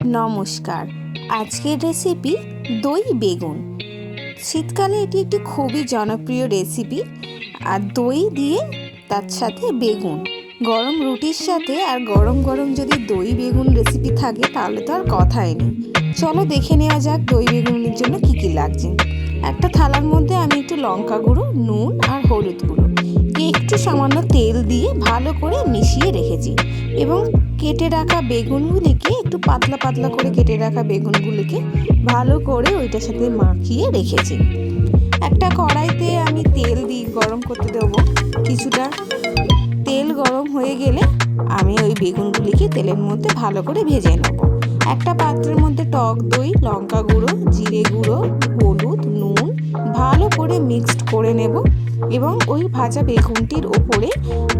নমস্কার। আজকের রেসিপি দই বেগুন। শীতকালে এটি একটি খুবই জনপ্রিয় রেসিপি। আর দই দিয়ে তার সাথে বেগুন, গরম রুটির সাথে আর গরম গরম যদি দই বেগুন রেসিপি থাকে তাহলে তো আর কথাই নেই। চলো দেখে নেওয়া যাক দই বেগুনের জন্য কি কি লাগছে। একটা থালার মধ্যে আমি একটু লঙ্কা গুঁড়ো, নুন আর হলুদ গুঁড়ো, একটু সামান্য তেল দিয়ে ভালো করে মিশিয়ে রেখেছি এবং কেটে রাখা বেগুনগুলিকে একটু পাতলা পাতলা করে কেটে রাখা বেগুনগুলিকে ভালো করে ওইটার সাথে মাখিয়ে রেখেছি। একটা কড়াইতে আমি তেল দিয়ে গরম করতে দেবো। কিছুটা তেল গরম হয়ে গেলে আমি ওই বেগুনগুলিকে তেলের মধ্যে ভালো করে ভেজে নেব। একটা পাত্রের মধ্যে টক দই, লঙ্কা গুঁড়ো, জিরে গুঁড়ো, হলুদ, নুন ভালো করে মিক্সড করে নেব এবং ওই ভাজা বেগুনটির ওপরে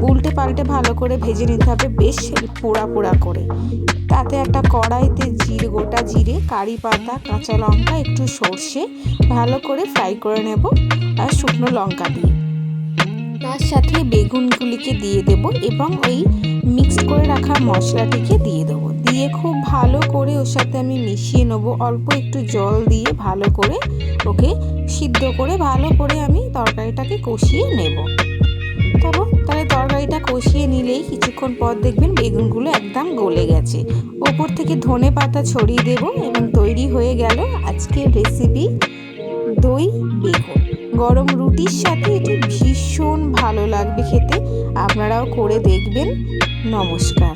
উল্টে পাল্টে ভালো করে ভেজে নিতে হবে, বেশ পোড়া পোড়া করে। তাতে একটা কড়াইতে গোটা জিরে, কারি পাতা, কাঁচা লঙ্কা, একটু সর্ষে ভালো করে ফ্রাই করে নেব আর শুকনো লঙ্কা দিয়ে তার সাথে বেগুনগুলিকে দিয়ে দেব এবং ওই মিক্সড করে রাখা মশলাটিকে দিয়ে দেবো। দিয়ে খুব ভালো করে ওর সাথে আমি মিশিয়ে নেব। অল্প একটু জল দিয়ে ভালো করে ওকে সিদ্ধ করে ভালো করে আমি তরকারিটাকে কষিয়ে নেব। তাহলে তরকারিটা কষিয়ে নিলেই কিছুক্ষণ পর দেখবেন বেগুনগুলো একদম গলে গেছে। ওপর থেকে ধনে পাতা ছড়িয়ে দেব এবং তৈরি হয়ে গেল আজকের রেসিপি দই বেগুন। গরম রুটির সাথে এটি ভীষণ ভালো লাগবে খেতে। আপনারাও করে দেখবেন। নমস্কার।